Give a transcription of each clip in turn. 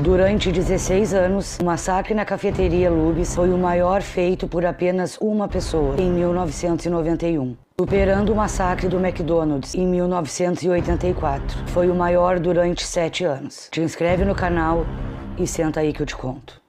Durante 16 anos, o massacre na cafeteria Luby's foi o maior feito por apenas uma pessoa, em 1991. Superando o massacre do McDonald's em 1984. Foi o maior durante 7 anos. Te inscreve no canal e senta aí que eu te conto.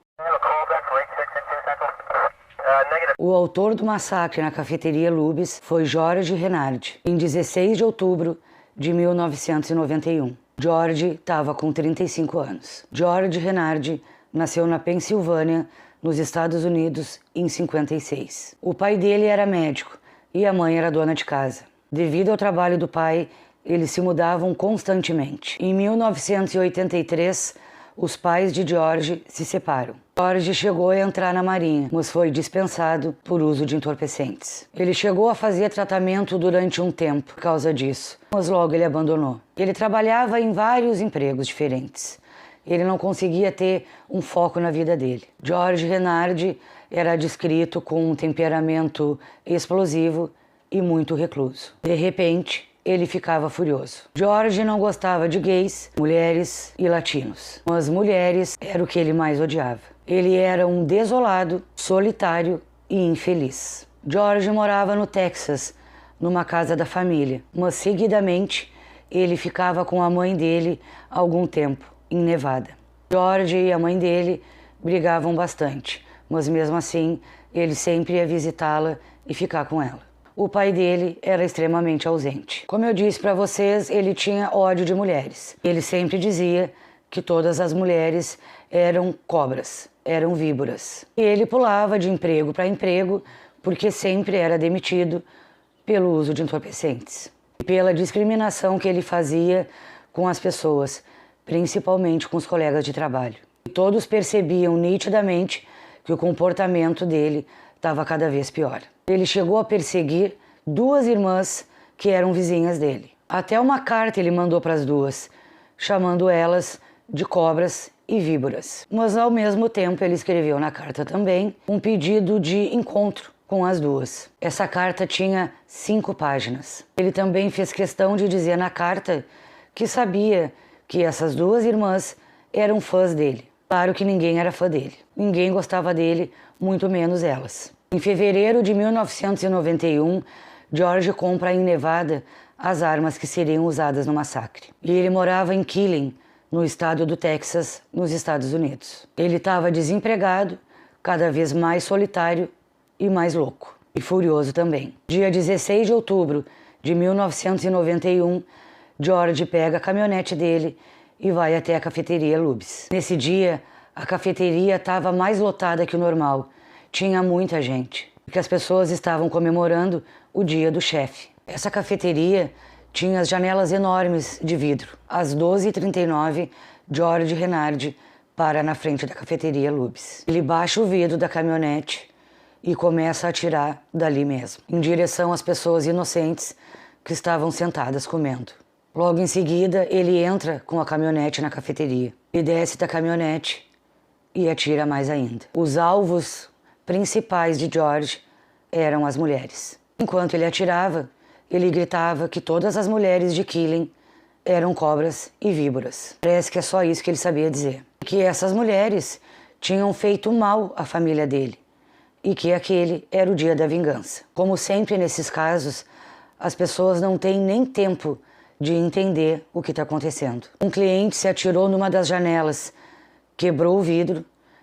O autor do massacre na cafeteria Luby's foi George Renard, em 16 de outubro de 1991. George estava com 35 anos. George Renard nasceu na Pensilvânia, nos Estados Unidos, em 56. O pai dele era médico e a mãe era dona de casa. Devido ao trabalho do pai, eles se mudavam constantemente. Em 1983, os pais de George se separam. George chegou a entrar na Marinha, mas foi dispensado por uso de entorpecentes. Ele chegou a fazer tratamento durante um tempo por causa disso, mas logo ele abandonou. Ele trabalhava em vários empregos diferentes. Ele não conseguia ter um foco na vida dele. George Renard era descrito com um temperamento explosivo e muito recluso. De repente, ele ficava furioso. George não gostava de gays, mulheres e latinos. Mas mulheres era o que ele mais odiava. Ele era um desolado, solitário e infeliz. George morava no Texas, numa casa da família, mas seguidamente ele ficava com a mãe dele algum tempo, em Nevada. George e a mãe dele brigavam bastante, mas mesmo assim ele sempre ia visitá-la e ficar com ela. O pai dele era extremamente ausente. Como eu disse para vocês, ele tinha ódio de mulheres. Ele sempre dizia que todas as mulheres eram cobras, eram víboras. E ele pulava de emprego para emprego porque sempre era demitido pelo uso de entorpecentes e pela discriminação que ele fazia com as pessoas, principalmente com os colegas de trabalho. E todos percebiam nitidamente que o comportamento dele estava cada vez pior. Ele chegou a perseguir 2 irmãs que eram vizinhas dele. Até uma carta ele mandou para as 2, chamando elas de cobras e víboras. Mas ao mesmo tempo ele escreveu na carta também um pedido de encontro com as 2. Essa carta tinha 5 páginas. Ele também fez questão de dizer na carta que sabia que essas 2 irmãs eram fãs dele. Claro que ninguém era fã dele. Ninguém gostava dele, muito menos elas. Em fevereiro de 1991, George compra em Nevada as armas que seriam usadas no massacre. E ele morava em Killeen, no estado do Texas, nos Estados Unidos. Ele estava desempregado, cada vez mais solitário e mais louco. E furioso também. Dia 16 de outubro de 1991, George pega a caminhonete dele e vai até a cafeteria Luby's. Nesse dia, a cafeteria estava mais lotada que o normal. Tinha muita gente, porque as pessoas estavam comemorando o dia do chefe. Essa cafeteria tinha as janelas enormes de vidro. Às 12h39, George Renard para na frente da cafeteria Luby's. Ele baixa o vidro da caminhonete e começa a atirar dali mesmo, em direção às pessoas inocentes que estavam sentadas comendo. Logo em seguida, ele entra com a caminhonete na cafeteria e desce da caminhonete e atira mais ainda. Os alvos principais de George eram as mulheres. Enquanto ele atirava, ele gritava que todas as mulheres de Killeen eram cobras e víboras. Parece que é só isso que ele sabia dizer. Que essas mulheres tinham feito mal à família dele e que aquele era o dia da vingança. Como sempre nesses casos, as pessoas não têm nem tempo de entender o que está acontecendo. Um cliente se atirou numa das janelas, quebrou o vidro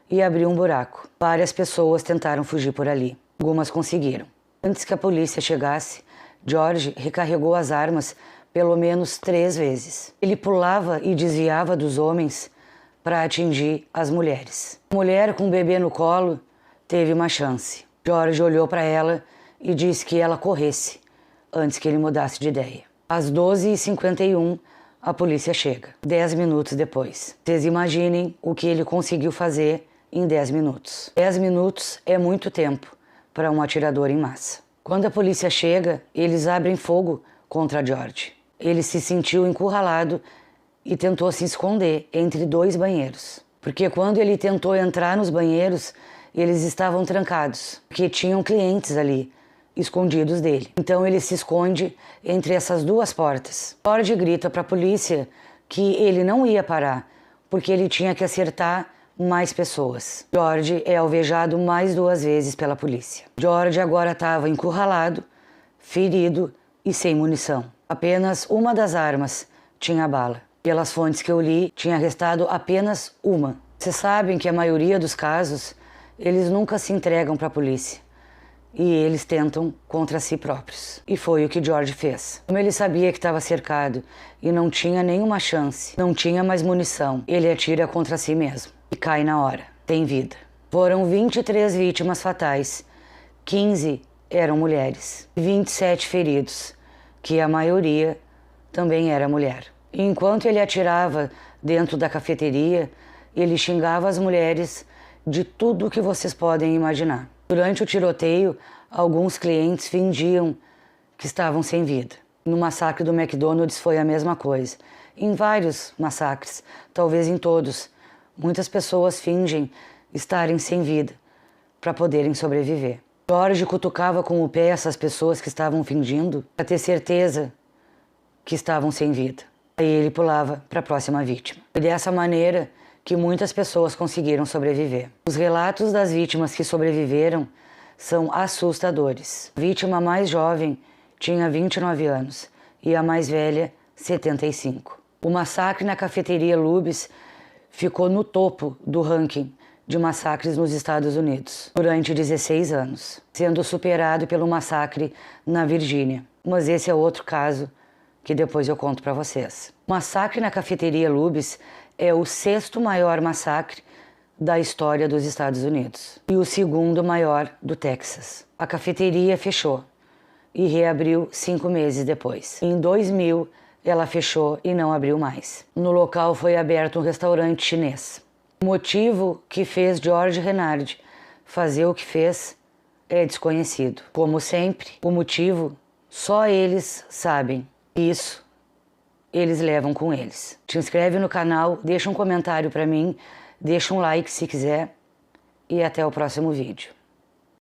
e abriu um buraco. Várias pessoas tentaram fugir por ali. Algumas conseguiram. Antes que a polícia chegasse, George recarregou as armas pelo menos 3 vezes. Ele pulava e desviava dos homens para atingir as mulheres. A mulher com o bebê no colo teve uma chance. George olhou para ela e disse que ela corresse antes que ele mudasse de ideia. Às 12h51, a polícia chega, 10 minutos depois. Vocês imaginem o que ele conseguiu fazer em 10 minutos. 10 minutos é muito tempo para um atirador em massa. Quando a polícia chega, eles abrem fogo contra George. Ele se sentiu encurralado e tentou se esconder entre 2 banheiros. Porque quando ele tentou entrar nos banheiros, eles estavam trancados, porque tinham clientes ali, escondidos dele. Então ele se esconde entre essas 2 portas. George grita para a polícia que ele não ia parar, porque ele tinha que acertar mais pessoas. George é alvejado mais 2 vezes pela polícia. George agora estava encurralado, ferido e sem munição. Apenas uma das armas tinha bala. Pelas fontes que eu li, tinha restado apenas uma. Vocês sabem que a maioria dos casos, eles nunca se entregam para a polícia. E eles tentam contra si próprios. E foi o que George fez. Como ele sabia que estava cercado e não tinha nenhuma chance, não tinha mais munição, ele atira contra si mesmo. E cai na hora. Tem vida. Foram 23 vítimas fatais. 15 eram mulheres. 27 feridos, que a maioria também era mulher. E enquanto ele atirava dentro da cafeteria, ele xingava as mulheres de tudo que vocês podem imaginar. Durante o tiroteio, alguns clientes fingiam que estavam sem vida. No massacre do McDonald's foi a mesma coisa. Em vários massacres, talvez em todos, muitas pessoas fingem estarem sem vida para poderem sobreviver. George cutucava com o pé essas pessoas que estavam fingindo para ter certeza que estavam sem vida. Aí ele pulava para a próxima vítima. Foi dessa maneira que muitas pessoas conseguiram sobreviver. Os relatos das vítimas que sobreviveram são assustadores. A vítima mais jovem tinha 29 anos e a mais velha, 75. O massacre na cafeteria Luby's ficou no topo do ranking de massacres nos Estados Unidos durante 16 anos, sendo superado pelo massacre na Virgínia. Mas esse é outro caso que depois eu conto para vocês. O massacre na cafeteria Luby's é o 6º maior massacre da história dos Estados Unidos e o 2º maior do Texas. A cafeteria fechou e reabriu 5 meses depois. Em 2000, ela fechou e não abriu mais. No local foi aberto um restaurante chinês. O motivo que fez George Renard fazer o que fez é desconhecido. Como sempre, o motivo só eles sabem. Isso eles levam com eles. Te inscreve no canal, deixa um comentário para mim, deixa um like se quiser e até o próximo vídeo.